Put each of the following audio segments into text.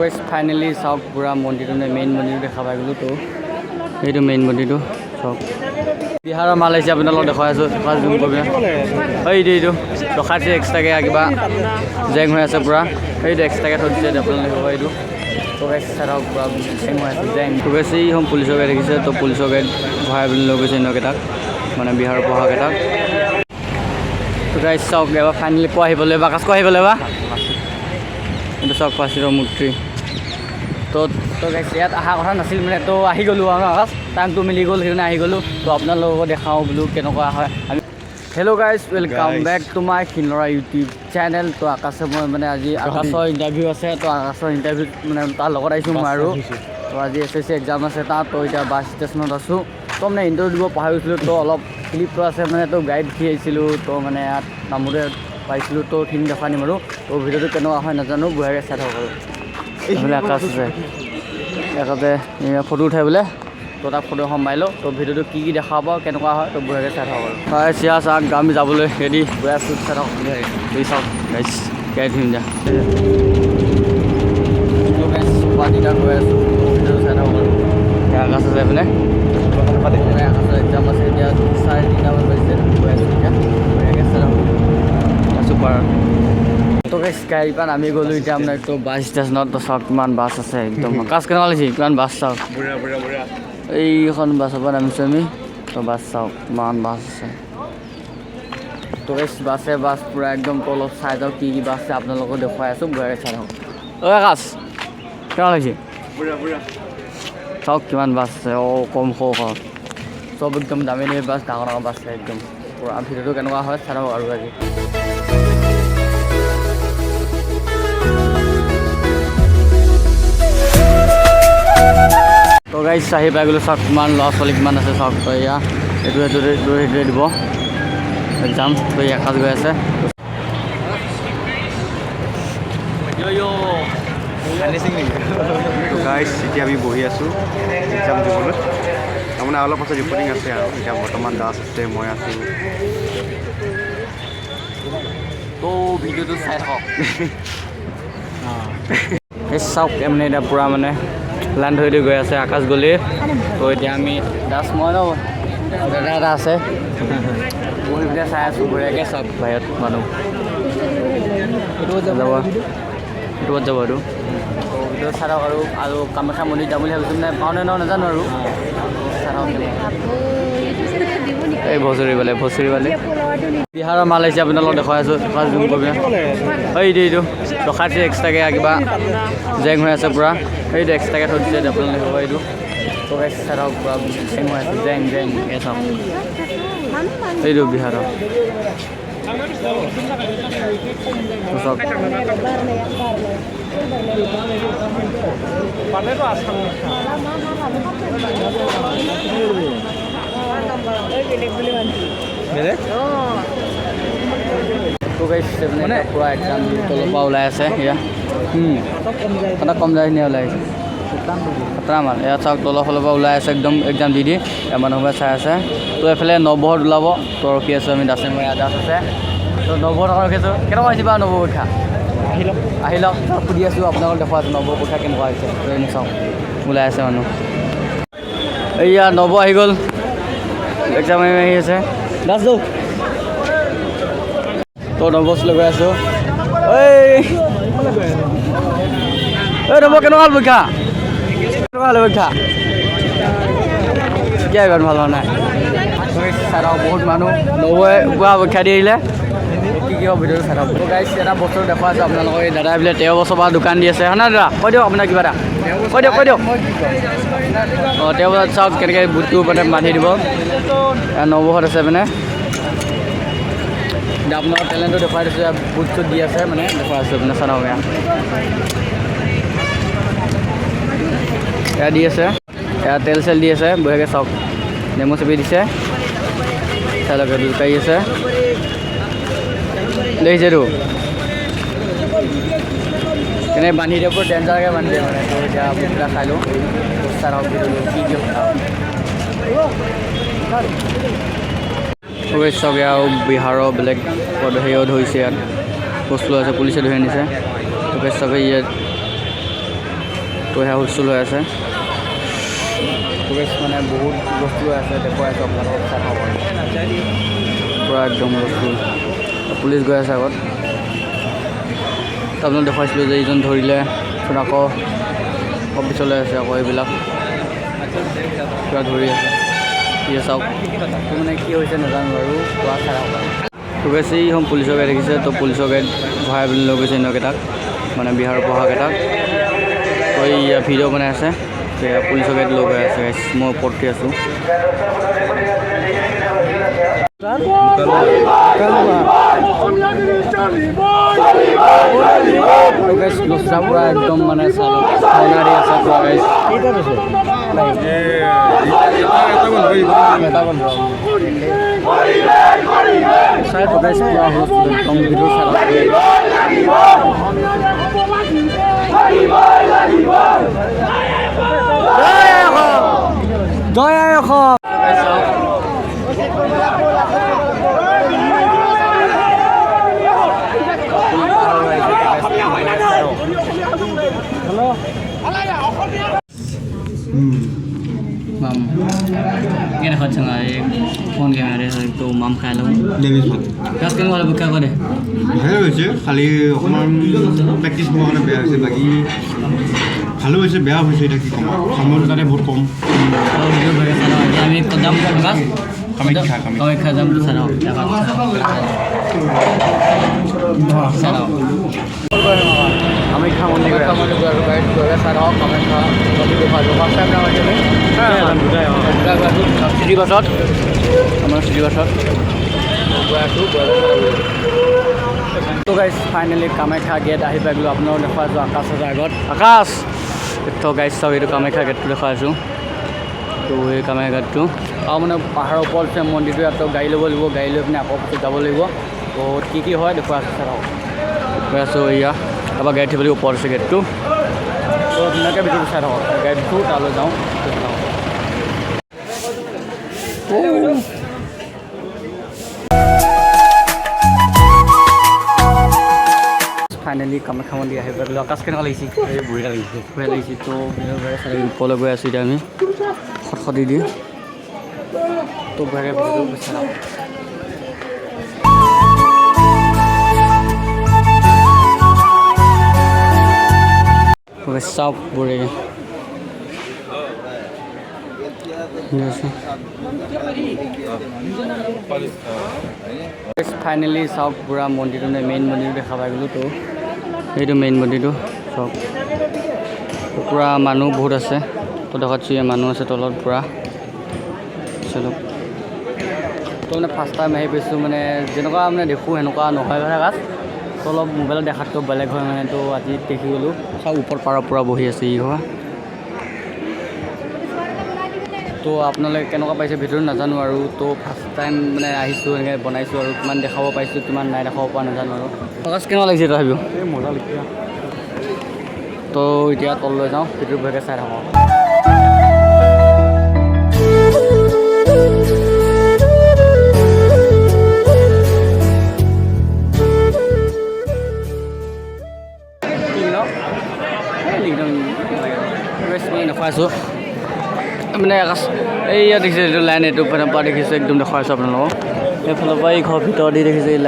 Finally চাওক পুৰা মন্দিৰটো মেইন মন্দিৰটো দেখা পাই গ'লোঁ তো এইটো মেইন মন্দিৰটো চাওক বিহাৰৰ মাল আহিছে আপোনালোকক দেখুৱাই আছোঁ জুম কৰি এইটো ৰখাইছে এক্সট্ৰাকৈ কিবা জেং হৈ আছে পুৰা এইটো এক্সট্ৰাকৈ থৈ দিছে আপোনালোকে দেখুৱাব এইটো তো চাওক পুৰা জেং হৈ আছে জেং তো বেছি হম পুলিচৰ গাড়ী দেখিছে তো পুলিচৰ গাড়ীত ভৰাই বুলি লৈ গৈছে এনেকেইটাক মানে বিহাৰৰ পঢ়াকেইটাক তো গাইজ চাওক এবাৰ ফাইনেলি পোৱা আহিবলৈ বা কাজকো আহিবলৈ বা এইটো চাওক পাচিৰৰ মূৰ্তি তো গাইজ ইয়াত অহা কথা নাছিল মানে তো আহি গ'লোঁ আৰু আকাশ টাইমটো মিলি গ'ল সেইকাৰণে আহি গ'লোঁ তো আপোনালোকক দেখাওঁ বোলো কেনেকুৱা হয় আমি hello' guys welcome back to my খিনলৰা ইউটিউব চেনেল তো আকাশে মই মানে আজি আকাশৰ ইণ্টাৰভিউ আছে তো আকাশৰ ইণ্টাৰভিউত মানে তাৰ লগত আহিছোঁ মই আৰু তো আজি SSC এক্সাম আছে তাত তো এতিয়া বাছ ষ্টেচনত আছোঁ তো মানে ইণ্টাৰভিউ দিব পাহৰি গৈছিলোঁ তো অলপ ক্লিপটো আছে মানে তো গাইড দি আহিছিলোঁ তো মানে ইয়াত নামোতে পাইছিলোঁ তো ঠিক দেখা নিম আৰু তো ভিডিঅ'টো কেনেকুৱা হয় নাজানো বঢ়িয়াকৈ চাই থাকক আৰু এইফালে আকাশ আছে একাতে ফটো উঠাই বোলে তো তাক ফটো এখন মাৰি লওঁ তো ভিডিঅ'টো কি দেখাব কেনেকুৱা হয় তো বঢ়িয়াকৈ চাই থাকক আৰু হয় চিয়া চাওক আমি যাবলৈ ৰেডি গৈ আছোঁ চাই থাকক দুই চাওক গাইছ গাড়ী ধুনীয়া গুৱাহাটীত গৈ আছোঁ ভিডিঅ'টো চাই থাকক আৰু আকাশ আছে এইফালে আকাশৰ এক্সাম আছে এতিয়া 3:30মান বাজিছে গৈ আছোঁ এতিয়া বঢ়িয়াকৈ চাই থাকক চুপাৰ তো গাড়ীৰ পৰা নামি গ'লোঁ এতিয়া আপোনাৰ তো বাছ ষ্টেচনত তো চাওক কিমান বাছ আছে একদম কাজ কেনেকুৱা লাগিছে কিমান বাছ চাওক এইখন বাছৰ পৰা নামিছোঁ আমি তো বাছ চাওক কিমান বাছ আছে তো বাছ পূৰা একদম তলত চাই যাওক কি বাছ আছে আপোনালোকক দেখুৱাই আছোঁ বঢ়িয়াকৈ চাই থাকক আকাশ কেনেকুৱা লাগিছে চাওক কিমান বাছ আছে কম সৰু চব একদম দামী দামী বাছ ডাঙৰ ডাঙৰ বাছ আছে একদম পূৰা ভিডিঅ'টো কেনেকুৱা হয় চাই থাকক আৰু আজি তো গাইজ আহি পাই গ'লোঁ চাওক কিমান ল'ৰা ছোৱালী কিমান আছে চাওক তো এয়া সেইটোৱে দিব এক্সাম তো এই আকাশ গৈ আছে গাইজ এতিয়া আমি বহি আছোঁ এক্সাম দিবলৈ তাৰমানে অলপ পাছত ৰিপৰ্টিং আছে আৰু এতিয়া বৰ্তমান দাস আছে মই আছোঁ তো ভিডিঅ'টো চাই থাকক এই চাওক মানে এতিয়া পূৰা মানে প্লেন ধৰি গৈ আছে আকাশ গ'লে তো এতিয়া আমি দাস মই ন দাদা এটা আছে বহি পেলাই চাই আছোঁ বঢ়িয়াকৈ চাওক বাহিৰত মানুহ এইটো যাব এইটো ভিডিঅ' চাই থাকক আৰু কামাখ্যা মন্দিৰ যাম বুলি ভাবিছোঁ মানে পাওঁনে ন নাজানো আৰু চাই থাকক এই ভচুৰি পালে বিহাৰৰ মাল আহিছে আপোনালোকক দেখুৱাই আছোঁ জুম কৰি এইটো ৰখাইছে এক্সট্ৰাকৈ কিবা জেং হৈ আছে পূৰা এইটো এক্সট্ৰাকৈ থৈ দিছে আপোনালোকে দেখুৱাব এইটো তো চাই থাকক পূৰা জেং হৈ আছে জেং এই চাওক এইটো বিহাৰৰ চাওক তো গাইছ মানে পূৰা এক্সাম তলৰ পৰা ওলাই আছে এয়া এটা কম যায় নে ওলাই আহিছে খাতৰামান এয়া চাওক তলৰ ফালৰ পৰা ওলাই আছে একদম এক্সাম দি মানুহবোৰে চাই আছে তো এইফালে নৱহত ওলাব তো ৰখি আছোঁ আমি দাসেমৰী দাস আছে তো নৱহত ৰখি আছোঁ কেনেকুৱা হৈছে বাৰু নৱ পৰীক্ষা আহি লওক সুধি আছোঁ আপোনালোকক দেখুৱাই আছোঁ নৱ পৰীক্ষা কেনেকুৱা হৈছে তো এনে চাওক ওলাই আছে মানুহ এইয়া নৱ আহি গ'ল এক্সাম আহি আছে দাস যাওঁ তো নৱলৈ গৈ আছোঁ নৱ কেনেকুৱা হ'ল পৰীক্ষা ইমান ভাল হোৱা নাই চাই থাকক বহুত মানুহ নৱই পুৰা পৰীক্ষা দি আহিলে কি হ'ব ভিডিঅ'টো চাই থাকক গাইজ এটা বস্তু দেখুৱাই আছোঁ আপোনালোকৰ এই দাদা বোলে 13 বছৰ পৰা দোকান দি আছে হয় না দাদা কৈ দিয়ক আপোনাৰ কিবা এটা কৈ দিয়ক 13 বজাত চাওক কেনেকৈ বুটটো মানে বান্ধি দিব নৱহত আছে মানে আপোনাৰ টেলেণ্টটো দেখুৱাই দিছোঁ বুট চুট দি আছে মানে দেখুৱাই আছোঁ মানে চাই থাকক এয়া দি আছে এয়া তেল চেল দি আছে বঢ়িয়াকৈ চাওক নেমু চেপি দিছে চাই লওক জোকাৰি আছে দেখিছেতো কেনেকৈ বান্ধি দিয়ে পুৰা ডেঞ্জাৰকৈ বান্ধি দিয়ে মানে তো এতিয়া বুটকেইটা খাই লওঁ চাই থাকক কি চাওক আৰু বিহাৰৰ বেলেগ হেৰিও ধৰিছে ইয়াত বস্তু আছে পুলিচে ধৰি আনিছে তো চাওক ইয়াত তো সেয়া হুলস্থুল হৈ আছে মানে বহুত বস্তু লৈ আছে দেখুৱাই আছোঁ আপোনালোকক চাই খাব পাৰে পূৰা একদম হুলস্থুল পুলিচ গৈ আছে আগত আপোনালোক দেখুৱাইছিলোঁ যে এইজন ধৰিলে আকৌ অফিচলৈ আছে আকৌ এইবিলাক কিবা ধৰি আছে কি চাওক মানে কি হৈছে নাজানো আৰু কোৱা চাই তো বেছি এইখন পুলিচৰ গাড়ী দেখিছে তো পুলিচৰ গাড়ীত ভৰাই বুলি লৈ গৈছে এনেকেইটাক মানে বিহাৰৰ পঢ়াকেইটাক তো ইয়াৰ ভিডিঅ' বনাই আছে পুলিচৰ গাড়ীত লৈ গৈ আছে মই ওপৰতে আছোঁ পুৰা একদম মানে চাউনাৰী আছে জয় আই Assam Mam, ini nak cakap ni phone kamera tu mam khai lo. Davis Bhat. Kas kena wala buka kau deh. ভালো হৈছে খালি অকণমান প্ৰেক্টিছ হোৱাৰ কাৰণে বেয়া হৈছে বাকী ভালো হৈছে বেয়া হৈছে এতিয়া কি ক'ম সময়ৰ কাৰণে বহুত কম Kalau video bagi sana, kami kodam kas. Kamakhya Kamu kodam tu sana, dapat sana. Kamakhya মন্দিৰ চিটি বাছত আমাৰ চিটি বাছত তো গাইজ ফাইনেলি কামাখ্যা গেট আহি পাই গ'লো আপোনালোক দেখুৱাই আছোঁ আকাশৰ আগত আকাশ তো গাইজ চাওক এইটো কামাখ্যা গেটটো দেখুৱাই আছোঁ তো এই কামাখ্যা গেটটো আৰু মানে পাহাৰৰ ওপৰত আছে মন্দিৰটো ইয়াত গাড়ী ল'ব লাগিব গাড়ী লৈ পিনে আকৌ পিছত যাব লাগিব তো কি হয় দেখুৱাই আছোঁ চাওক দেখুৱাই আছোঁ এয়া তাৰপৰা গাড়ী থিব লাগিব ওপৰত আছে গেটটো তো ধুনীয়াকৈ ভিডিঅ'টো চাই থাকক গাড়ীটো তালৈ যাওঁ ফাইনেলি কামাখ্যা মন্দিৰ আহি পাই গ'লোঁ আকাশ কেনেকুৱা লাগিছে এই বঢ়িয়া লাগিছে তো ওপৰলৈ গৈ আছোঁ এতিয়া আমি খটখটি দি তো বঢ়িয়াকৈ ভিডিঅ'টো চাওঁ চাওক বঢ়িয়াকৈ ফাইনেলি চাওক পূৰা মন্দিৰটো মেইন মন্দিৰটো দেখা পাই গ'লোঁ তো এইটো মেইন মন্দিৰটো চাওক পূৰা মানুহ বহুত আছে তো দেখাচ্ছোঁ মানুহ আছে তলত পূৰা চাওক তো মানে ফাৰ্ষ্ট টাইম আহি পাইছোঁ মানে যেনেকুৱা মানে দেখোঁ সেনেকুৱা নহয় মানে গাছ তো অলপ মোবাইলত দেখাতকৈ বেলেগ হয় মানে তো আজি দেখি গ'লোঁ চাওক ওপৰত পাৰৰ পূৰা বহি আছে ই হয় তো আপোনালোকে কেনেকুৱা পাইছে ভিডিঅ'টো নাজানো আৰু তো ফাৰ্ষ্ট টাইম মানে আহিছোঁ এনেকৈ বনাইছোঁ আৰু কিমান দেখাব পাইছোঁ কিমান নাই দেখাব পৰা নাজানো আৰু প্ৰকাশ কেনেকুৱা লাগিছে তথাপিও এই মজা লাগিছে তো এতিয়া তললৈ যাওঁ ভিডিঅ'টো ভালকৈ চাই থাকোঁ দেখুৱাইছোঁ মানে আকাশ এইয়া দেখিছে এইটো লাইন এইটো পৰা দেখিছোঁ একদম দেখুৱাইছোঁ আপোনালোকক এইফালৰ পৰা এই ঘৰৰ ভিতৰত দি দেখিছে এই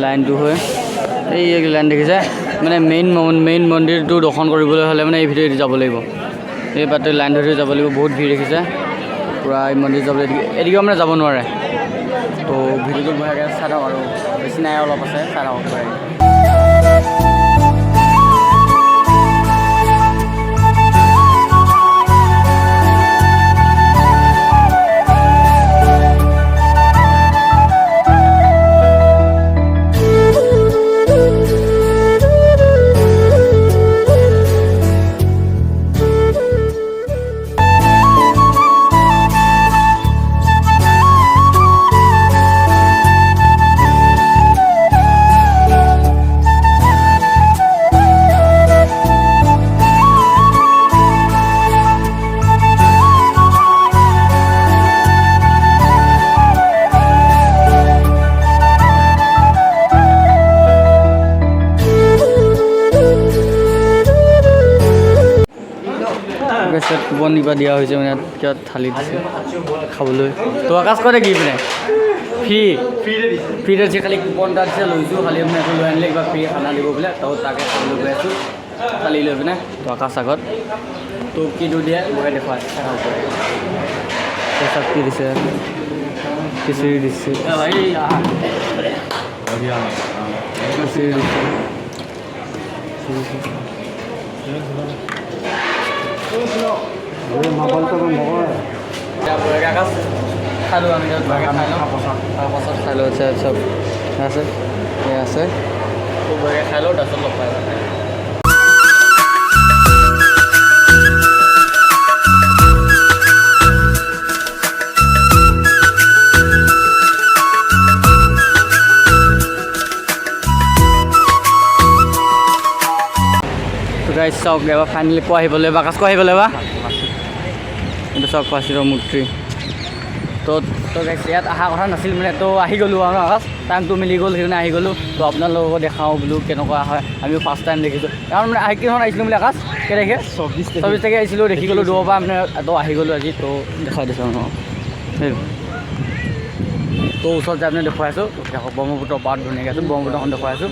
লাইনটো হৈ এই লাইন দেখিছে মানে মেইন মন্দিৰটো দৰ্শন কৰিবলৈ হ'লে মানে এই ভিতৰেদি যাব লাগিব এই বাটে লাইন ধৰি যাব লাগিব বহুত ভিৰ দেখিছে পূৰা এই মন্দিৰ যাবলৈ এদিকেও মানে যাব নোৱাৰে তো ভিডিঅ'টো ভালকৈ চাই থাকক আৰু বেছি নাই অলপ আছে চাই থাকক পাৰে পিছত কুপন কিবা দিয়া হৈছে মানে কিবা থালি দিছে খাবলৈ তো আকাশ কৰে কি পিনে ফ্ৰীতে দিছে খালি কুপন এটা দিছে লৈছোঁ খালি মানে এইটো লৈ আনিলে কিবা ফ্ৰী খানা দিব বোলে তো তাকে খাবলৈ গৈ আছোঁ থালি লৈ পিনে তো আকাশ আগত তো কিটো দিয়ে মই দেখুৱাই চব কি দিছে খিচিৰি দিছে খিচিৰি দিছে আকাশ খালোঁ আমি পাছত খাই লওঁ চব আছে আছে খাই লওঁ তাৰপিছত লগ পাই গাইজ চাওক এবাৰ ফাইনেলি পোৱা আহিবলৈ বা আকাশ আহিবলৈ বা এইটো চাওক পাচিৰৰ মূৰ্তি তো গাইজ ইয়াত অহা কথা নাছিল মানে তো আহি গ'লোঁ আৰু আকাশ টাইমটো মিলি গ'ল সেইকাৰণে আহি গ'লোঁ তো আপোনালোকক দেখাওঁ বোলো কেনেকুৱা হয় আমিও ফাৰ্ষ্ট টাইম দেখিছোঁ কাৰণ মানে আহি কিমান আহিছিলোঁ বুলি আকাশ কেই তাৰিখে 24 তাৰিখে আহিছিলোঁ দেখি গ'লোঁ দূৰৰ পৰা মানে তো আহি গ'লোঁ আজি তো দেখাই দিছোঁ সেইটো তো ওচৰত যাই পিনে দেখুৱাই আছোঁ দেখক ব্ৰহ্মপুত্ৰ পাৰত ধুনীয়াকৈ আছোঁ ব্ৰহ্মপুত্ৰখন দেখুৱাই আছোঁ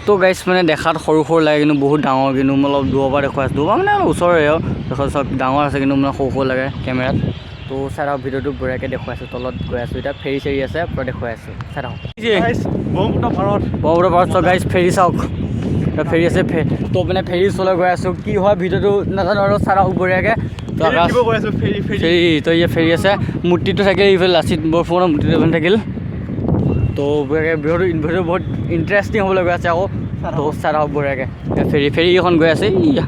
তো গাইজ মানে দেখাত সৰু সৰু লাগে কিন্তু বহুত ডাঙৰ কিন্তু মই অলপ দূৰৰ পৰা দেখুৱাই আছোঁ দূৰৰ পৰা মানে ওচৰৰে আৰু দেখুৱাই চব ডাঙৰ আছে কিন্তু মানে সৰু সৰু লাগে কেমেৰাত তো চাই থাকক ভিডিঅ'টো বঢ়িয়াকৈ দেখুৱাই আছোঁ তলত গৈ আছোঁ এতিয়া ফেৰী চেৰি আছে পূৰা দেখুৱাই আছোঁ চাই থাকক ব্ৰহ্মপুত্ৰ পাৰত চব গাইজ ফেৰী চাওক ফেৰী আছে তো মানে ফেৰী ওচৰলৈ গৈ আছোঁ কি হয় ভিডিঅ'টো নাজানো আৰু চাই থাকক বঢ়িয়াকৈ ফেৰী তো ইয়াত ফেৰী আছে মূৰ্তিটো থাকিল এইফালে লাচিত বৰফুকনৰ মূৰ্তিটো এইফালে থাকিল তো ভিডিঅ'টো বহুত ইণ্টাৰেষ্টিং হ'বলৈ গৈ আছে আকৌ তো চাই থাকক বঢ়িয়াকৈ ফেৰী এখন গৈ আছে ইয়া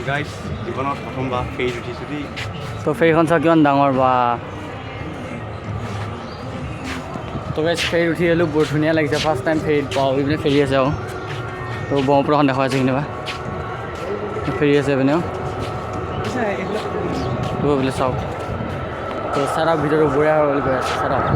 গাইজ জীৱনত প্ৰথমবাৰ ফেৰীত উঠিছোঁ দেই তো ফেৰীখন চাওক কিমান ডাঙৰ বা তো গাইজ ফেৰীত উঠি আহিলোঁ বৰ ধুনীয়া লাগিছে ফাৰ্ষ্ট টাইম ফেৰীত পাওঁ এইপিনে ফেৰী আছে আৰু তো ব্ৰহ্মপুত্ৰখন দেখুৱাই আছে কেনিবা ফেৰী আছে এইপিনেও তো বোলে চাওক তো চাই থাকক ভিডিঅ'টো বঢ়িয়া হৈ বুলি কৈ আছে চাই থাকক